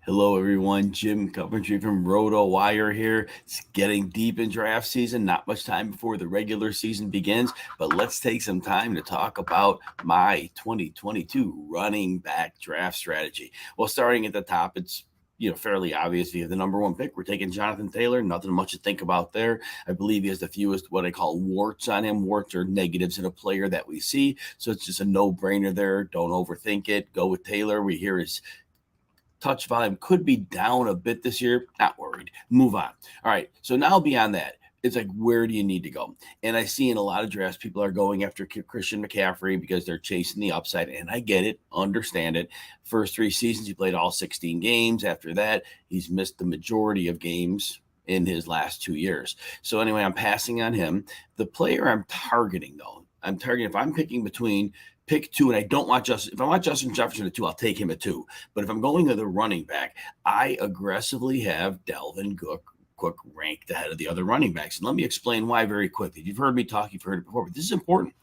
Hello, everyone. Jim Coventry from RotoWire here. It's getting deep in draft season. Not much time before the regular season begins, but let's take some time to talk about my 2022 running back draft strategy. Well, starting at the top, it's fairly obvious. You have the number one pick. We're taking Jonathan Taylor. Nothing much to think about there. I believe he has the fewest what I call warts on him. Warts are negatives in a player that we see. So it's just a no-brainer there. Don't overthink it. Go with Taylor. We hear his touch volume could be down a bit this year. Not worried. Move on. All right. So now beyond that, it's like, where do you need to go? And I see in a lot of drafts, people are going after Christian McCaffrey because they're chasing the upside. And I get it, understand it. First 3 seasons, he played all 16 games. After that, he's missed the majority of games in his last 2 years. So anyway, I'm passing on him. The player I'm targeting, though, if I'm picking between pick 2, and I don't want if I want Justin Jefferson at 2, I'll take him at 2. But if I'm going to the running back, I aggressively have Dalvin Cook ranked ahead of the other running backs. And let me explain why very quickly. If you've heard me talk, you've heard it before, but this is important.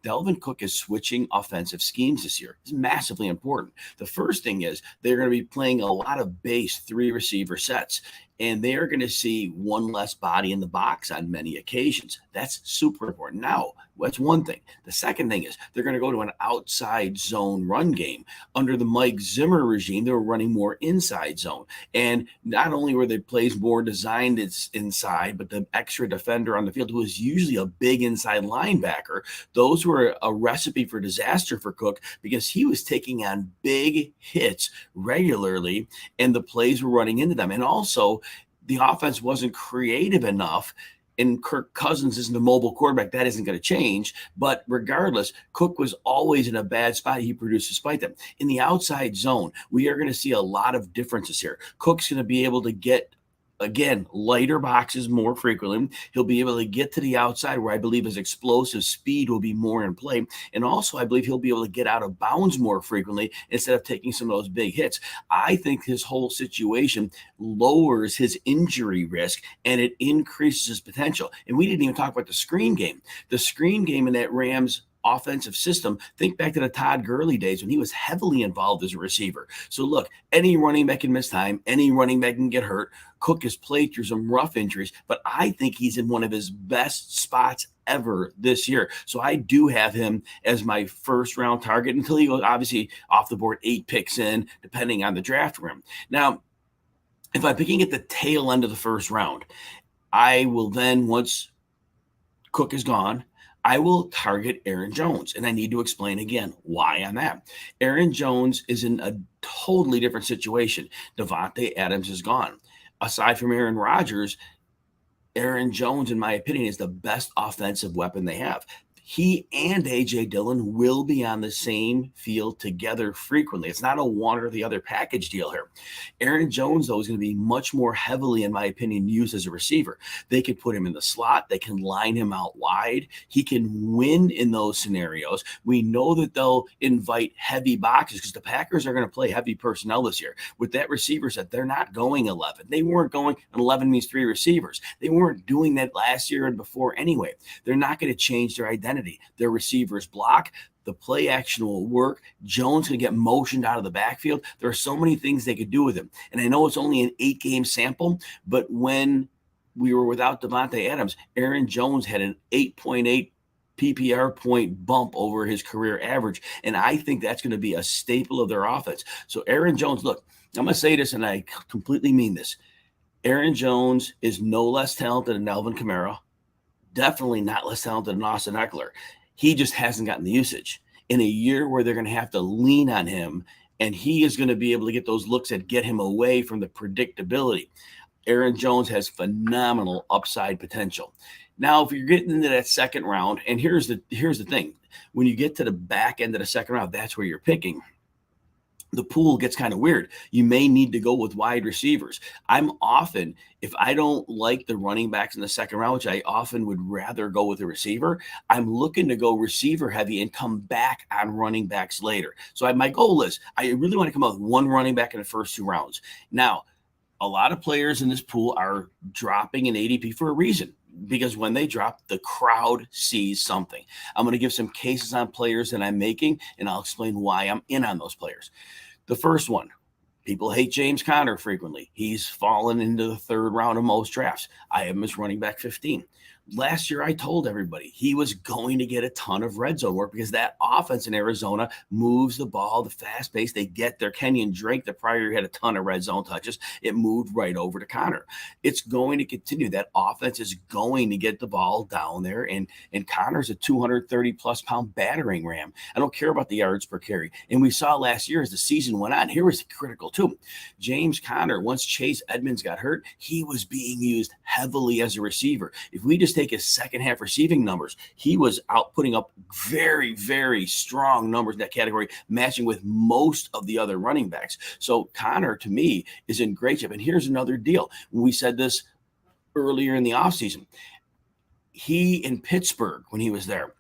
Dalvin Cook is switching offensive schemes this year. It's massively important. The first thing is they're going to be playing a lot of base 3 receiver sets, and they are going to see one less body in the box on many occasions. That's super important. Now, that's one thing. The second thing is they're going to go to an outside zone run game. Under the Mike Zimmer regime, they were running more inside zone. And not only were the plays more designed inside, but the extra defender on the field, who is usually a big inside linebacker, those were a recipe for disaster for Cook because he was taking on big hits regularly, and the plays were running into them. And also, the offense wasn't creative enough, and Kirk Cousins isn't a mobile quarterback. That isn't going to change. But regardless, Cook was always in a bad spot. He produced despite them. In the outside zone, we are going to see a lot of differences here. Cook's going to be able to get, again, lighter boxes more frequently. He'll be able to get to the outside where I believe his explosive speed will be more in play. And also, I believe he'll be able to get out of bounds more frequently instead of taking some of those big hits. I think his whole situation lowers his injury risk and it increases his potential. And we didn't even talk about the screen game. The screen game in that Rams offensive system, think back to the Todd Gurley days when he was heavily involved as a receiver. So look, any running back can miss time, any running back can get hurt. Cook has played through some rough injuries, but I think he's in one of his best spots ever this year. So I do have him as my first round target until he goes obviously off the board 8 picks in, depending on the draft room. Now, if I'm picking at the tail end of the first round, I will then, once Cook is gone, I will target Aaron Jones. And I need to explain again why on that. Aaron Jones is in a totally different situation. Davante Adams is gone. Aside from Aaron Rodgers, Aaron Jones, in my opinion, is the best offensive weapon they have. He and A.J. Dillon will be on the same field together frequently. It's not a one or the other package deal here. Aaron Jones, though, is going to be much more heavily, in my opinion, used as a receiver. They could put him in the slot. They can line him out wide. He can win in those scenarios. We know that they'll invite heavy boxes because the Packers are going to play heavy personnel this year. With that receiver set, they're not going 11. They weren't going, and 11 means 3 receivers. They weren't doing that last year and before anyway. They're not going to change their identity. Their receivers block. The play action will work. Jones can get motioned out of the backfield. There are so many things they could do with him. And I know it's only an 8-game sample, but when we were without Davante Adams, Aaron Jones had an 8.8 PPR point bump over his career average. And I think that's going to be a staple of their offense. So Aaron Jones, look, I'm going to say this, and I completely mean this. Aaron Jones is no less talented than Alvin Kamara. Definitely not less talented than Austin Eckler. He just hasn't gotten the usage. In a year where they're going to have to lean on him, and he is going to be able to get those looks that get him away from the predictability. Aaron Jones has phenomenal upside potential. Now, if you're getting into that second round, and here's the thing. When you get to the back end of the second round, that's where you're picking. The pool gets kind of weird. You may need to go with wide receivers. I'm often, if I don't like the running backs in the second round, which I often would rather go with a receiver, I'm looking to go receiver heavy and come back on running backs later. So my goal is I really want to come out with one running back in the first 2 rounds. Now, a lot of players in this pool are dropping in ADP for a reason. Because when they drop, the crowd sees something. I'm going to give some cases on players that I'm making, and I'll explain why I'm in on those players. The first one, People hate James Conner frequently. He's fallen into the third round of most drafts. I have him as running back 15. Last year, I told everybody he was going to get a ton of red zone work because that offense in Arizona moves the ball, the fast pace. They get their Kenyon Drake. The prior year had a ton of red zone touches. It moved right over to Conner. It's going to continue. That offense is going to get the ball down there. And Conner's a 230-plus pound battering ram. I don't care about the yards per carry. And we saw last year as the season went on, here was critical too. James Conner, once Chase Edmonds got hurt, he was being used heavily as a receiver. If we just take his second half receiving numbers, he was out putting up very, very strong numbers in that category, matching with most of the other running backs. So Conner, to me, is in great shape. And here's another deal. We said this earlier in the offseason. He in Pittsburgh, when he was there,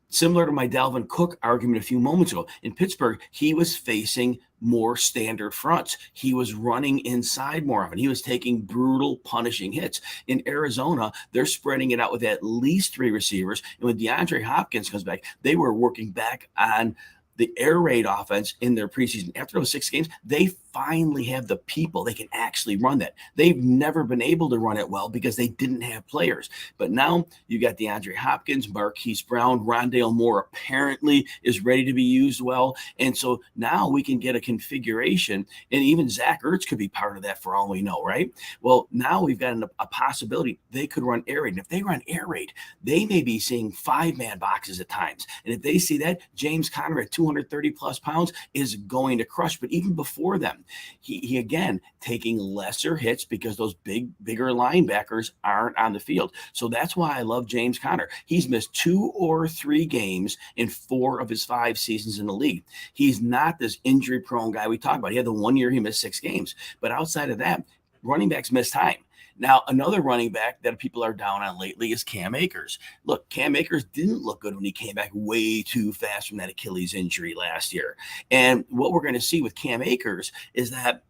similar to my Dalvin Cook argument a few moments ago, in Pittsburgh, he was facing more standard fronts. He was running inside more often. He was taking brutal, punishing hits. In Arizona, they're spreading it out with at least 3 receivers. And when DeAndre Hopkins comes back, they were working back on the air raid offense in their preseason. After those 6 games, they finally have the people. They can actually run that. They've never been able to run it well because they didn't have players. But now you got DeAndre Hopkins, Marquise Brown, Rondale Moore apparently is ready to be used well. And so now we can get a configuration, and even Zach Ertz could be part of that for all we know, right? Well, now we've got a possibility they could run air raid. And if they run air raid, they may be seeing 5-man boxes at times. And if they see that, James Conner at 230-plus pounds is going to crush. But even before them, he again taking lesser hits because those bigger linebackers aren't on the field. So that's why I love James Conner. He's missed 2 or 3 games in 4 of his 5 seasons in the league. He's not this injury-prone guy we talked about. He had the 1 year he missed 6 games. But outside of that, running backs miss time. Now, another running back that people are down on lately is Cam Akers. Look, Cam Akers didn't look good when he came back way too fast from that Achilles injury last year. And what we're going to see with Cam Akers is that,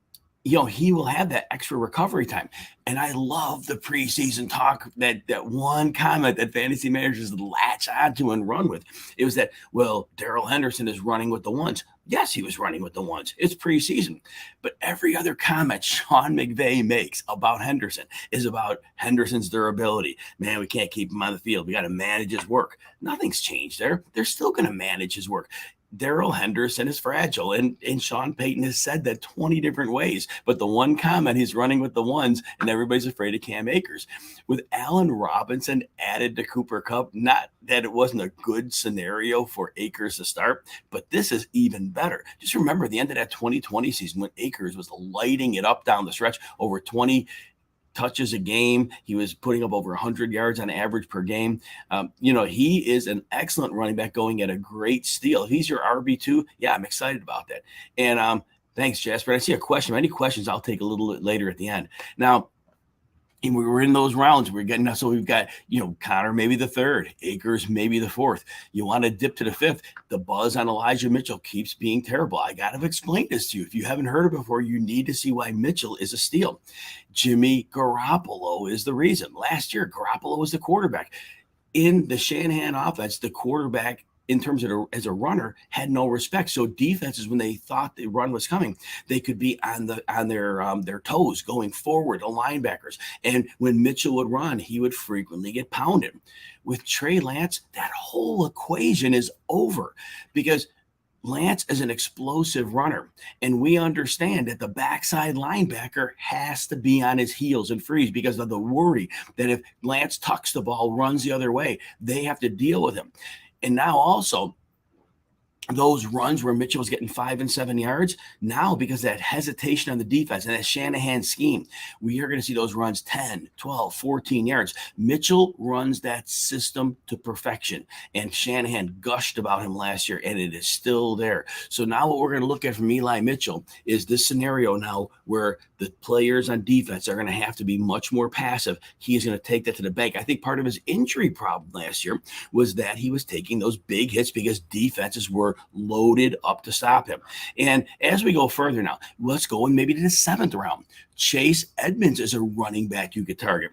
he will have that extra recovery time. And I love the preseason talk, that one comment that fantasy managers latch onto and run with. It was that, well, Darrell Henderson is running with the ones. Yes, he was running with the ones. It's preseason. But every other comment Sean McVay makes about Henderson is about Henderson's durability. Man, we can't keep him on the field. We got to manage his work. Nothing's changed there. They're still going to manage his work. Darrell Henderson is fragile, and Sean Payton has said that 20 different ways. But the one comment, he's running with the ones, and everybody's afraid of Cam Akers. With Allen Robinson added to Cooper Kupp, not that it wasn't a good scenario for Akers to start, but this is even better. Just remember the end of that 2020 season when Akers was lighting it up down the stretch, over 20 touches a game. He was putting up over 100 yards on average per game. He is an excellent running back going at a great steal. If he's your RB2, yeah, I'm excited about that. And thanks, Jasper. I see a question. Any questions I'll take a little bit later at the end. Now, and we were in those rounds. We're getting, so we've got, Conner maybe the 3rd, Akers maybe the 4th. You want to dip to the 5th. The buzz on Elijah Mitchell keeps being terrible. I got to explain this to you. If you haven't heard it before, you need to see why Mitchell is a steal. Jimmy Garoppolo is the reason. Last year, Garoppolo was the quarterback. In the Shanahan offense, the quarterback, in terms of as a runner, had no respect. So defenses, when they thought the run was coming, they could be on their toes going forward, the linebackers. And when Mitchell would run, he would frequently get pounded. With Trey Lance, that whole equation is over because Lance is an explosive runner, and we understand that the backside linebacker has to be on his heels and freeze because of the worry that if Lance tucks the ball, runs the other way, they have to deal with him. And now also those runs where Mitchell was getting 5 and 7 yards, now because of that hesitation on the defense and that Shanahan scheme, we are going to see those runs 10, 12, 14 yards. Mitchell runs that system to perfection, and Shanahan gushed about him last year, and it is still there. So now what we're going to look at from Eli Mitchell is this scenario now where the players on defense are going to have to be much more passive. He is going to take that to the bank. I think part of his injury problem last year was that he was taking those big hits because defenses were loaded up to stop him. And as we go further now, let's go in maybe to the 7th round. Chase Edmonds is a running back you could target.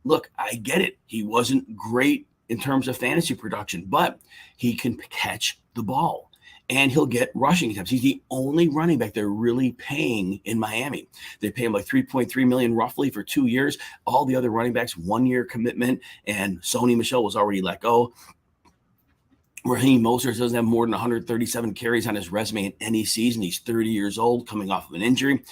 Look, I get it. He wasn't great in terms of fantasy production, but he can catch the ball. and he'll get rushing attempts. He's the only running back they're really paying in Miami. They pay him like $3.3 million roughly for 2 years. All the other running backs, 1 year commitment, and Sony Michel was already let go. Raheem Mostert doesn't have more than 137 carries on his resume in any season. He's 30 years old, coming off of an injury.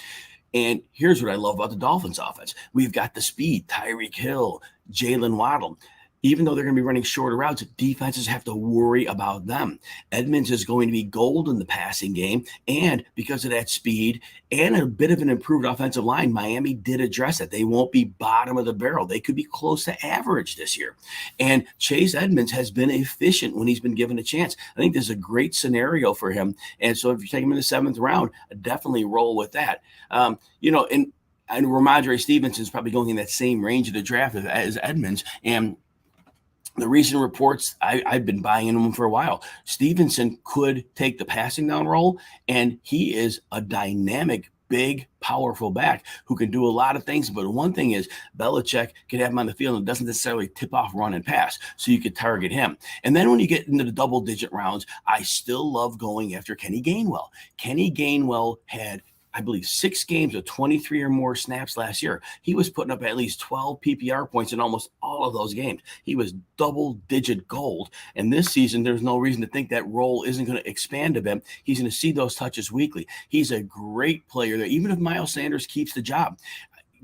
And here's what I love about the Dolphins offense. We've got the speed, Tyreek Hill, Jalen Waddle. Even though they're going to be running shorter routes, defenses have to worry about them. Edmonds is going to be gold in the passing game, and because of that speed and a bit of an improved offensive line, Miami did address it. They won't be bottom of the barrel. They could be close to average this year. And Chase Edmonds has been efficient when he's been given a chance. I think there's a great scenario for him. And so if you take him in the 7th round, definitely roll with that. And Ramondre Stevenson's probably going in that same range of the draft as Edmonds. And the recent reports, I've been buying into him for a while. Stevenson could take the passing down role, and he is a dynamic, big, powerful back who can do a lot of things. But one thing is Belichick can have him on the field and doesn't necessarily tip off run and pass, so you could target him. And then when you get into the double-digit rounds, I still love going after Kenny Gainwell. Kenny Gainwell had, I believe, 6 games of 23 or more snaps last year. He was putting up at least 12 PPR points in almost all of those games. He was double-digit gold. And this season, there's no reason to think that role isn't going to expand a bit. He's going to see those touches weekly. He's a great player there. Even if Miles Sanders keeps the job,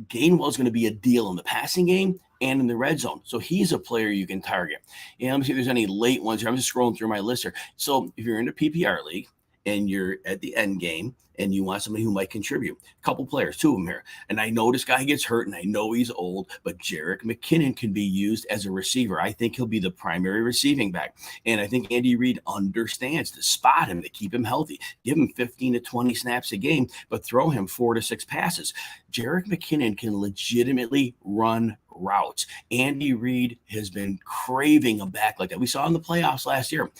Gainwell is going to be a deal in the passing game and in the red zone. So he's a player you can target. And let me see if there's any late ones here. I'm just scrolling through my list here. So if you're in a PPR league and you're at the end game, and you want somebody who might contribute. A couple players, 2 of them here. And I know this guy gets hurt, and I know he's old, but Jerick McKinnon can be used as a receiver. I think he'll be the primary receiving back. And I think Andy Reid understands to spot him, to keep him healthy. Give him 15 to 20 snaps a game, but throw him 4 to 6 passes. Jerick McKinnon can legitimately run routes. Andy Reid has been craving a back like that. We saw in the playoffs last year.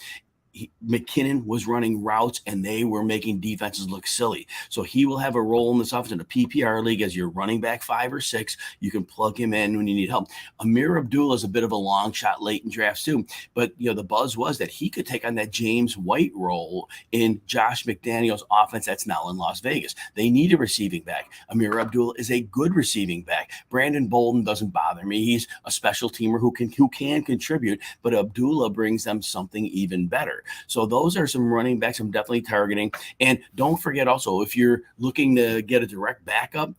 McKinnon was running routes, and they were making defenses look silly. So he will have a role in this offense in a PPR league as your running back 5 or 6. You can plug him in when you need help. Amir Abdullah is a bit of a long shot late in drafts too, but the buzz was that he could take on that James White role in Josh McDaniels' offense that's now in Las Vegas. They need a receiving back. Amir Abdullah is a good receiving back. Brandon Bolden doesn't bother me. He's a special teamer who can contribute, but Abdullah brings them something even better. So those are some running backs I'm definitely targeting. And don't forget also, if you're looking to get a direct backup,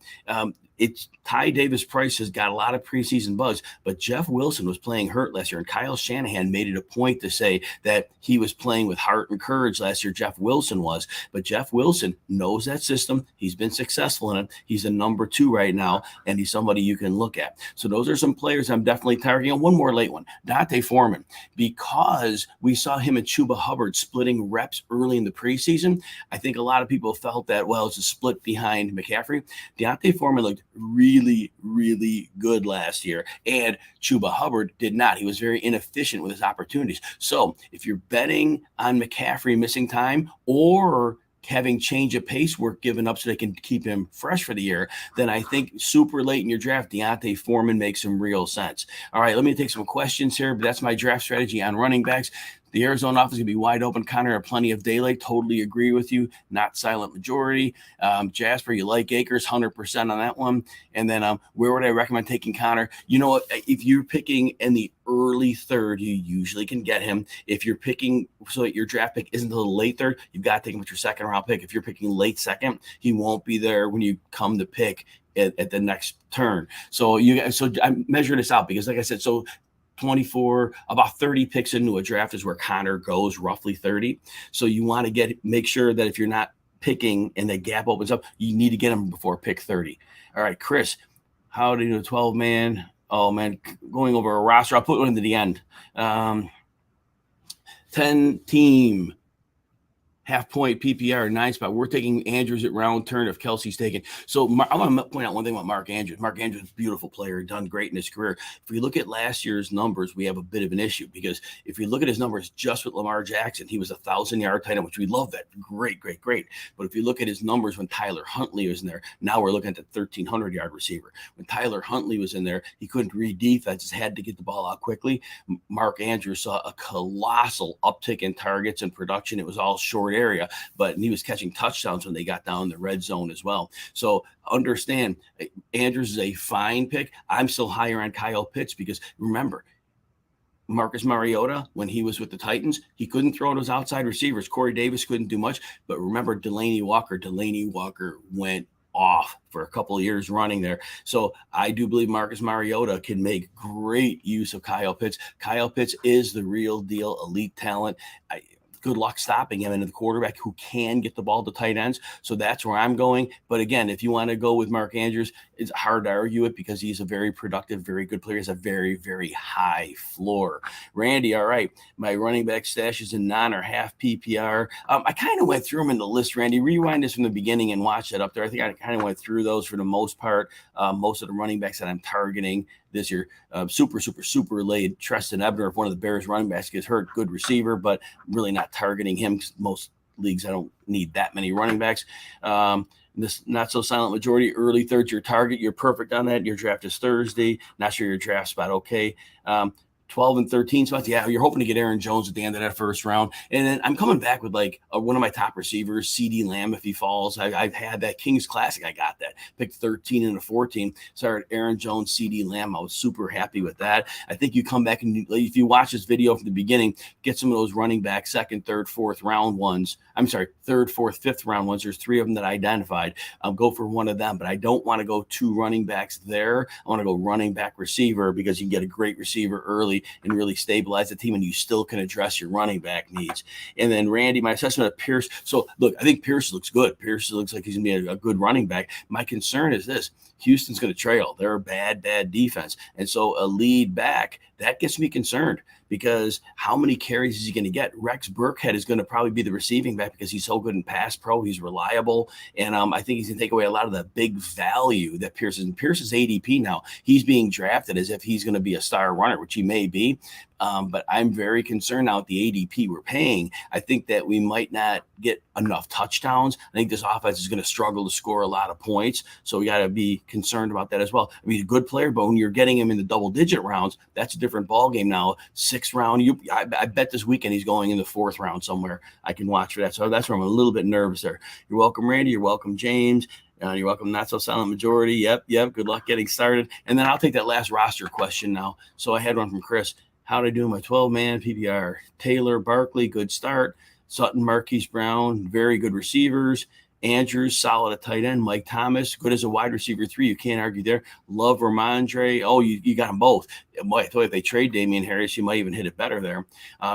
it's Ty Davis Price has got a lot of preseason buzz, but Jeff Wilson was playing hurt last year, and Kyle Shanahan made it a point to say that he was playing with heart and courage last year. Jeff Wilson was, but Jeff Wilson knows that system. He's been successful in it. He's a number 2 right now, and he's somebody you can look at. So those are some players I'm definitely targeting. And one more late one, Dante Foreman, because we saw him and Chuba Hubbard splitting reps early in the preseason. I think a lot of people felt that, well, it's a split behind McCaffrey. Dante Foreman looked really, really good last year, and Chuba Hubbard did not. He was very inefficient with his opportunities. So if you're betting on McCaffrey missing time or having change of pace work given up so they can keep him fresh for the year, then I think super late in your draft, Dante Foreman makes some real sense. All right, let me take some questions here, but that's my draft strategy on running backs. The Arizona offense is going to be wide open. Connor, have plenty of daylight. Totally agree with you. Not silent majority. Jasper, you like Akers, 100% on that one. And then where would I recommend taking Connor? You know what? If you're picking in the early 3rd, you usually can get him. If you're picking so that your draft pick isn't until the late 3rd, you've got to take him with your 2nd round pick. If you're picking late 2nd, he won't be there when you come to pick at the next turn. So I measure this out because, like I said, so 24, about 30 picks into a draft is where Connor goes, roughly 30. So you want to make sure that if you're not picking and the gap opens up, you need to get him before pick 30. All right, Chris, how do you do a 12-man? Oh, man, going over a roster. I'll put one into the end. 10-team. Half-point PPR, 9 spot. We're taking Andrews at round turn if Kelsey's taken. So I want to point out one thing about Mark Andrews. Mark Andrews is a beautiful player, done great in his career. If we look at last year's numbers, we have a bit of an issue because if you look at his numbers just with Lamar Jackson, he was a 1,000-yard tight end, which we love that. Great. But if you look at his numbers when Tyler Huntley was in there, now we're looking at the 1,300-yard receiver. When Tyler Huntley was in there, he couldn't read defenses, had to get the ball out quickly. Mark Andrews saw a colossal uptick in targets and production. It was all short area, but he was catching touchdowns when they got down in the red zone as well. So understand, Andrews is a fine pick. I'm still higher on Kyle Pitts because remember, Marcus Mariota, when he was with the Titans, he couldn't throw to his outside receivers. Corey Davis couldn't do much. But remember Delaney Walker. Delaney Walker went off for a couple of years running there. So I do believe Marcus Mariota can make great use of Kyle Pitts. Kyle Pitts is the real deal, elite talent. Good luck stopping him, and the quarterback who can get the ball to tight ends. So that's where I'm going. But again, if you want to go with Mark Andrews, it's hard to argue it because he's a very productive, very good player. He has a very, very high floor. Randy, all right, my running back stash is in non or half PPR. I kind of went through them in the list, Randy. Rewind this from the beginning and watch it up there. I think I kind of went through those for the most part. Most of the running backs that I'm targeting this year, super late. Treston Ebner, if one of the Bears running backs gets hurt, good receiver, but really not targeting him. Most leagues, I don't need that many running backs. This not so silent majority, early third, your target. You're perfect on that. Your draft is Thursday. Not sure your draft spot. Okay. 12 and 13 spots. Yeah, you're hoping to get Aaron Jones at the end of that first round. And then I'm coming back with like one of my top receivers, CD Lamb, if he falls. I've had that Kings Classic. I got that. Picked 13 and a 14. Started Aaron Jones, CD Lamb. I was super happy with that. I think you come back and if you watch this video from the beginning, get some of those running back second, third, fourth round ones. I'm sorry, third, fourth, fifth round ones. There's 3 of them that I identified. Go for one of them, but I don't want to go 2 running backs there. I want to go running back receiver because you can get a great receiver early and really stabilize the team, and you still can address your running back needs. And then Randy, my assessment of Pierce. So look, I think Pierce looks good. Pierce looks like he's gonna be a good running back. My concern is this: Houston's going to trail. They're a bad defense. And so a lead back, that gets me concerned because how many carries is he going to get? Rex Burkhead is going to probably be the receiving back because he's so good in pass pro. He's reliable. And I think he's going to take away a lot of the big value that Pierce is. And Pierce's ADP now, he's being drafted as if he's going to be a star runner, which he may be. But I'm very concerned now with the ADP we're paying. I think that we might not get enough touchdowns. I think this offense is going to struggle to score a lot of points. So we got to be concerned about that as well. I mean, he's a good player, but when you're getting him in the double-digit rounds, that's a different ballgame now. 6th round, I bet this weekend he's going in the 4th round somewhere. I can watch for that. So that's where I'm a little bit nervous there. You're welcome, Randy. You're welcome, James. You're welcome, Not So Silent Majority. Yep. Good luck getting started. And then I'll take that last roster question now. So I had one from Chris. How to do my 12-man PPR? Taylor, Barkley, good start. Sutton, Marquise Brown, very good receivers. Andrews, solid at tight end. Mike Thomas, good as a wide receiver 3. You can't argue there. Love Ramondre. Oh, you got them both. I thought if they trade Damian Harris, you might even hit it better there.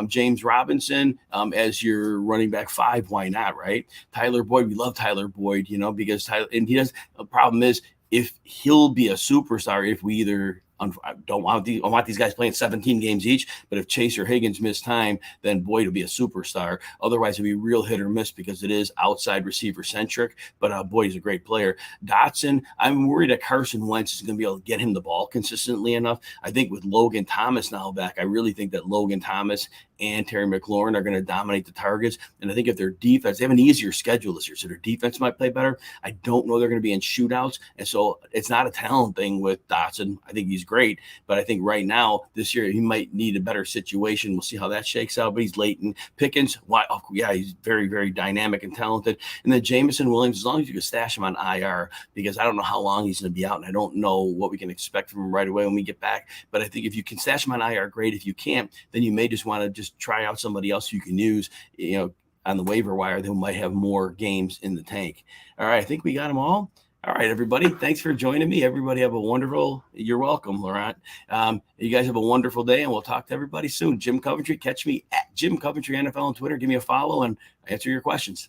James Robinson as your running back 5. Why not, right? Tyler Boyd. We love Tyler Boyd, because Tyler, and he does. The problem is if he'll be a superstar if we either I want these guys playing 17 games each, but if Chase or Higgins miss time, then Boyd will be a superstar. Otherwise, it'll be real hit or miss because it is outside receiver centric, but Boyd is a great player. Dotson, I'm worried that Carson Wentz is going to be able to get him the ball consistently enough. I think with Logan Thomas now back, I really think that Logan Thomas and Terry McLaurin are going to dominate the targets. And I think if their defense, they have an easier schedule this year, so their defense might play better. I don't know they're going to be in shootouts. And so it's not a talent thing with Dotson. I think he's great, but I think right now, this year, he might need a better situation. We'll see how that shakes out, but he's late. And Pickens, he's very, very dynamic and talented. And then Jameson Williams, as long as you can stash him on IR, because I don't know how long he's going to be out, and I don't know what we can expect from him right away when we get back. But I think if you can stash him on IR, great. If you can't, then you may just want to just try out somebody else you can use, on the waiver wire that might have more games in the tank. All right, I think we got them all. All right, everybody. Thanks for joining me. Everybody have a wonderful, you're welcome, Laurent. You guys have a wonderful day, and we'll talk to everybody soon. Jim Coventry, catch me at Jim Coventry NFL on Twitter. Give me a follow and answer your questions.